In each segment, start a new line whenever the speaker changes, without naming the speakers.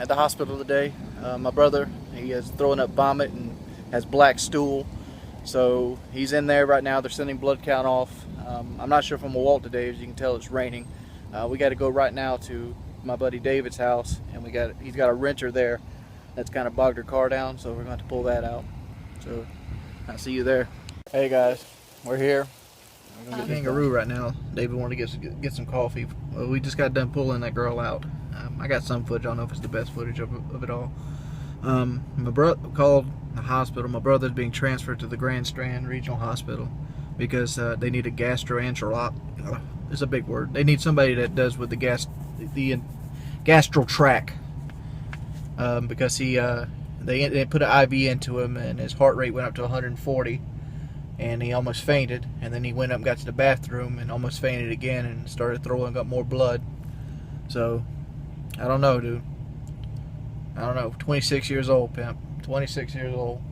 at the hospital today. My brother, he is throwing up vomit and has black stool. So he's in there right now. They're sending blood count off. I'm not sure if I'm gonna walk today. As you can tell, it's raining. We got to go right now to my buddy David's house, and he's got a renter there that's kind of bogged her car down. So we're going to pull that out. So I'll see you there. Hey guys, we're here. We're gonna get Kangaroo right now. David wanted to get some coffee. Well, we just got done pulling that girl out. I got some footage. I don't know if it's the best footage of it all. My brother called the hospital. My brother's being transferred to the Grand Strand Regional Hospital because they need a gastroenterologist. It's a big word. They need somebody that does with the gastral tract because they put an IV into him and his heart rate went up to 140 and he almost fainted, and then he went up and got to the bathroom and almost fainted again and started throwing up more blood. So I don't know, dude. I don't know. 26 years old, pimp. 26 years old.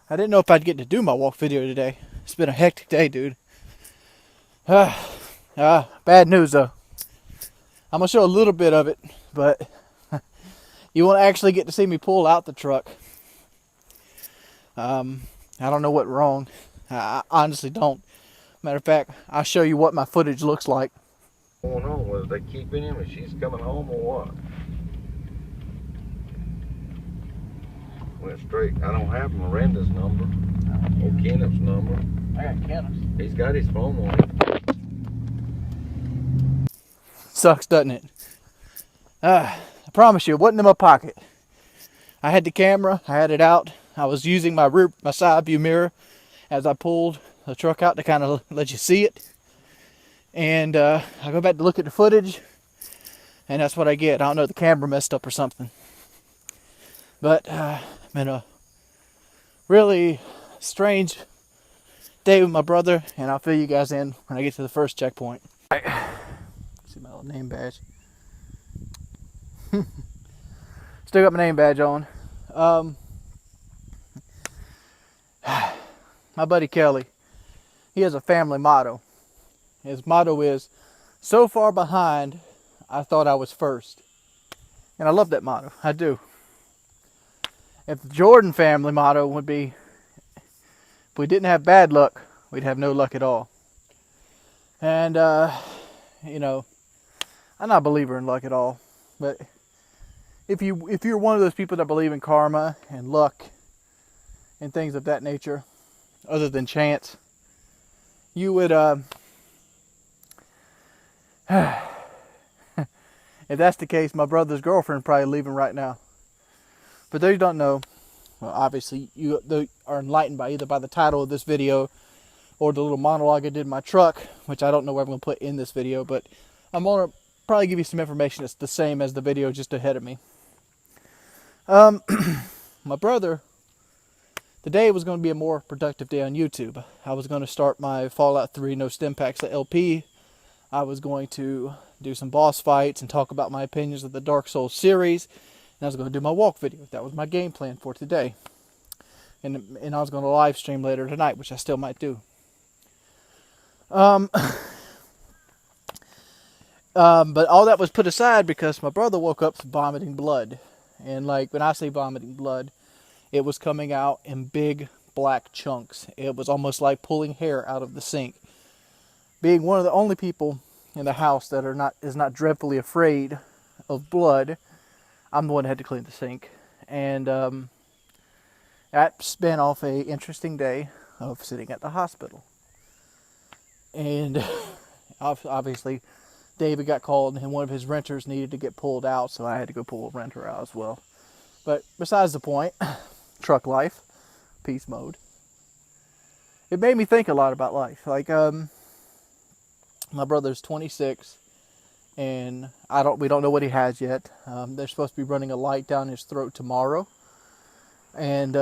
I didn't know if I'd get to do my walk video today. It's been a hectic day, dude. Bad news, though. I'm going to show a little bit of it, but you won't actually get to see me pull out the truck. I don't know what's wrong. I honestly don't. Matter of fact, I'll show you what my footage looks like.
What's going on? Was they keeping him and she's coming home or what? Went straight. I don't have Miranda's number or Kenneth's number.
I got Kenneth's.
He's got his phone on him.
Sucks, doesn't it? I promise you, it wasn't in my pocket. I had the camera. I had it out. I was using my side view mirror as I pulled the truck out to kind of let you see it. And I go back to look at the footage, and that's what I get. I don't know if the camera messed up or something. But been a really strange day with my brother, and I'll fill you guys in when I get to the first checkpoint. All right. See my little name badge. Still got my name badge on. My buddy Kelly, he has a family motto. His motto is, "So far behind, I thought I was first." And I love that motto. I do. If the Jordan family motto would be, if we didn't have bad luck, we'd have no luck at all. And, you know, I'm not a believer in luck at all. But if you're one of those people that believe in karma and luck and things of that nature, other than chance, you would, if that's the case, my brother's girlfriend probably leaving right now. For those who don't know, well, obviously you are enlightened by either by the title of this video or the little monologue I did in my truck, which I don't know where I'm going to put in this video, but I'm going to probably give you some information that's the same as the video just ahead of me. My brother, today was going to be a more productive day on YouTube. I was going to start my Fallout 3 No Stimpaks LP. I was going to do some boss fights and talk about my opinions of the Dark Souls series. And I was going to do my walk video. That was my game plan for today. And I was going to live stream later tonight, which I still might do. But all that was put aside because my brother woke up vomiting blood. And like when I say vomiting blood, it was coming out in big black chunks. It was almost like pulling hair out of the sink. Being one of the only people in the house that is not dreadfully afraid of blood, I'm the one that had to clean the sink. And that spun off a interesting day of sitting at the hospital. And obviously David got called and one of his renters needed to get pulled out, so I had to go pull a renter out as well. But besides the point, truck life, peace mode. It made me think a lot about life. Like, my brother's 26, and we don't know what he has yet. They're supposed to be running a light down his throat tomorrow, and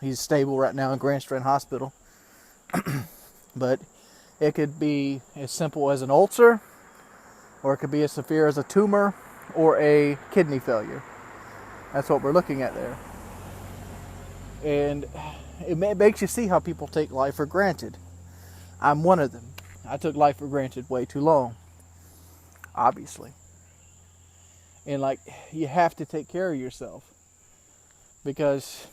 he's stable right now in Grand Strand Hospital. But it could be as simple as an ulcer, or it could be as severe as a tumor, or a kidney failure. That's what we're looking at there. And it makes you see how people take life for granted. I'm one of them. I took life for granted way too long, obviously. And like, you have to take care of yourself, because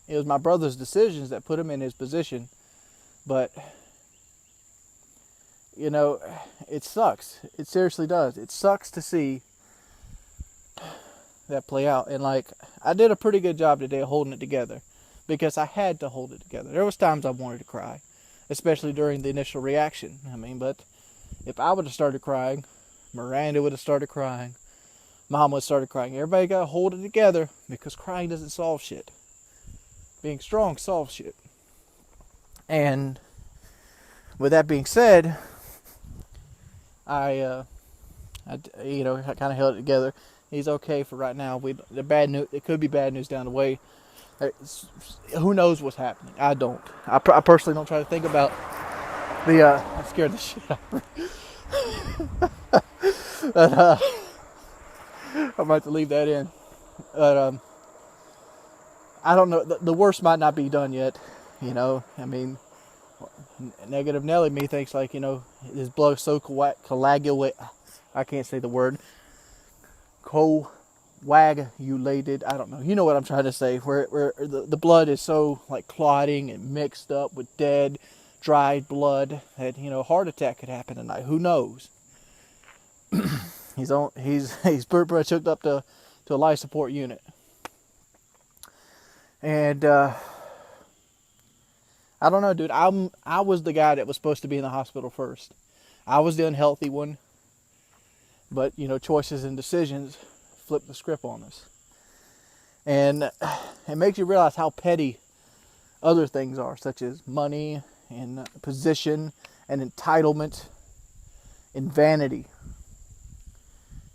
it was my brother's decisions that put him in his position. But, you know, it sucks. It seriously does. It sucks to see that play out. And like, I did a pretty good job today of holding it together, because I had to hold it together. There was times I wanted to cry, especially during the initial reaction. I mean, but if I would have started crying, Miranda would have started crying, Mom would have started crying. Everybody got to hold it together, because crying doesn't solve shit. Being strong solves shit. And with that being said, I kind of held it together. He's okay for right now. The bad news, it could be bad news down the way. Who knows what's happening? I don't. I personally don't try to think about the. I scared the shit out of me. But, I might have to leave that in. But I don't know. The worst might not be done yet. You know, I mean, Negative Nelly me thinks like, you know, his blood is so coagulated. I can't say the word. Coagulated. I don't know. You know what I'm trying to say. Where the blood is so like clotting and mixed up with dead, dried blood that, you know, a heart attack could happen tonight. Who knows? He's pretty much hooked up to a life support unit. And I don't know, dude. I was the guy that was supposed to be in the hospital first. I was the unhealthy one. But, you know, choices and decisions flip the script on us. And it makes you realize how petty other things are, such as money and position and entitlement and vanity.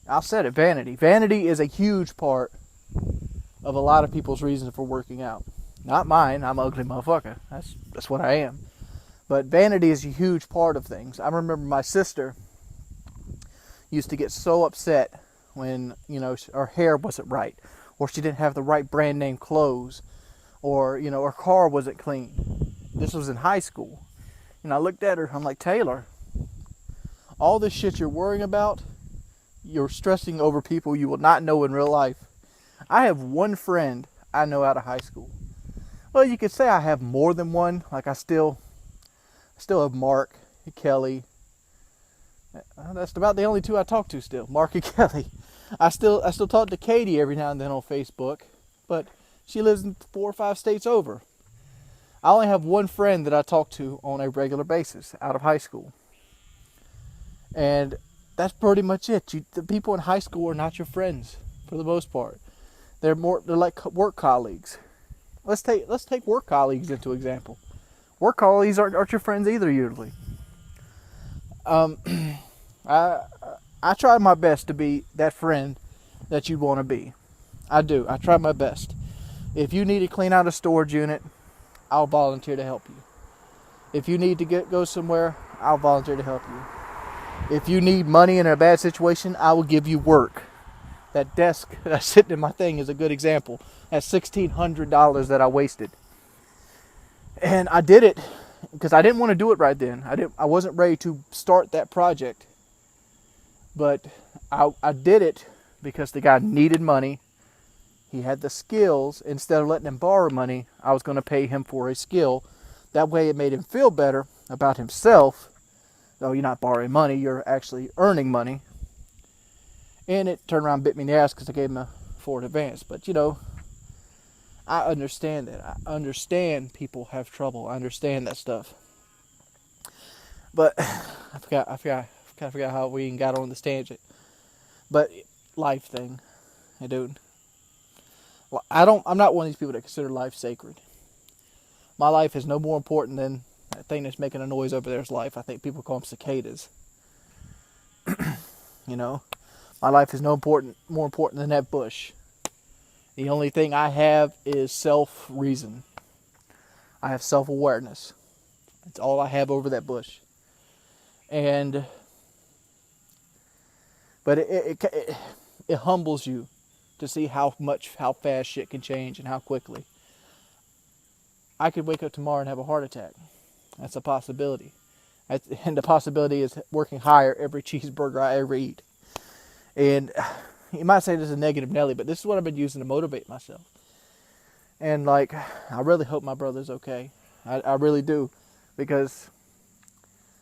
I said it, vanity. Vanity is a huge part of a lot of people's reasons for working out. Not mine. I'm an ugly motherfucker. That's what I am. But vanity is a huge part of things. I remember my sister used to get so upset when, you know, her hair wasn't right, or she didn't have the right brand name clothes, or, you know, her car wasn't clean. This was in high school. And I looked at her, I'm like, Taylor, all this shit you're worrying about, you're stressing over people you will not know in real life. I have one friend I know out of high school. Well, you could say I have more than one. Like, I still have Mark, Kelly. That's about the only two I talk to still, Mark and Kelly. I still talk to Katie every now and then on Facebook, but she lives in 4 or 5 states over. I only have one friend that I talk to on a regular basis out of high school. And that's pretty much it. The people in high school are not your friends for the most part. They're like work colleagues. Let's take work colleagues into example. Work colleagues aren't your friends either usually. I try my best to be that friend that you want to be. I do. I try my best. If you need to clean out a storage unit, I'll volunteer to help you. If you need to go somewhere, I'll volunteer to help you. If you need money in a bad situation, I will give you work. That desk that's sitting in my thing is a good example. That's $1,600 that I wasted. And I did it because I didn't want to do it right then. I wasn't ready to start that project. But I did it because the guy needed money. He had the skills. Instead of letting him borrow money, I was going to pay him for a skill. That way it made him feel better about himself. Though you're not borrowing money, you're actually earning money. And it turned around and bit me in the ass because I gave him a forward advance. But, you know, I understand that. I understand people have trouble. I understand that stuff. But I forgot how we even got on this tangent. But life thing, hey, dude. I'm not one of these people that consider life sacred. My life is no more important than that thing that's making a noise over there's life. I think people call them cicadas. You know, my life is more important than that bush. The only thing I have is self-reason. I have self-awareness. That's all I have over that bush. But it humbles you to see how fast shit can change and how quickly. I could wake up tomorrow and have a heart attack. That's a possibility. And the possibility is working higher every cheeseburger I ever eat. And you might say this is a negative Nelly, but this is what I've been using to motivate myself. And like, I really hope my brother's okay. I really do, because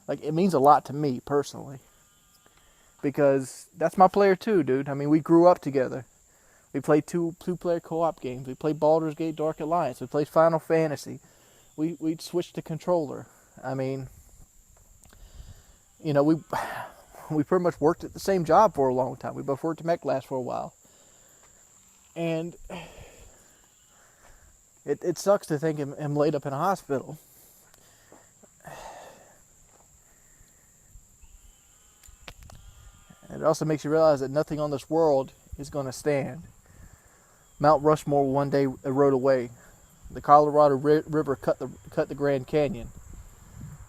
like it means a lot to me personally. Because that's my player too, dude. I mean, we grew up together. We played two-player co-op games. We played Baldur's Gate Dark Alliance. We played Final Fantasy. We switched to controller. I mean, you know, we pretty much worked at the same job for a long time. We both worked at MechLast for a while. And it sucks to think him laid up in a hospital. And it also makes you realize that nothing on this world is going to stand. Mount Rushmore will one day erode away. The Colorado River cut the Grand Canyon.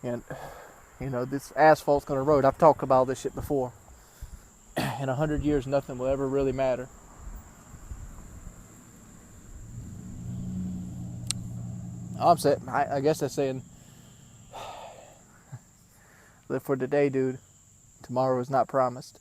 And, you know, this asphalt's going to erode. I've talked about this shit before. In 100 years, nothing will ever really matter. I'm saying, I guess that's saying, live for today, dude. Tomorrow is not promised.